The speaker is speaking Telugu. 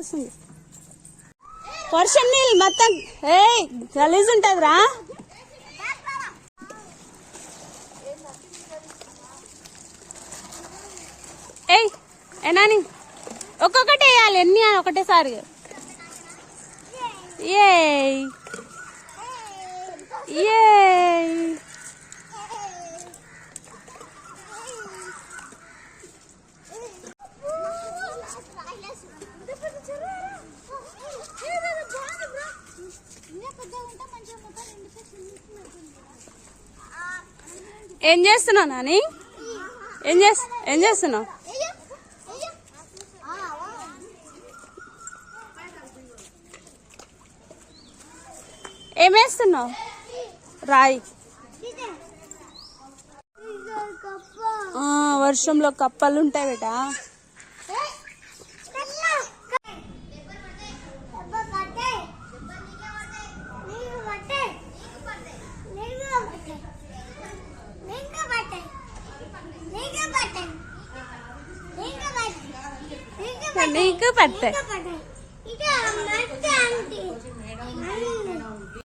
వస్తుంది. వర్షం నీళ్ళు మొత్తం గలీజ్ ఉంటదిరా. ఏనాని ఒక్కొక్కటి వేయాలి, ఎన్ని ఒకటేసారి. ఏం చేస్తున్నావు నాని? ఏం చేస్తున్నావు? ఏమేస్తున్నావు? రాయి. వర్షంలో కప్పలు ఉంటాయి బేటా. నీకు పడతాయి.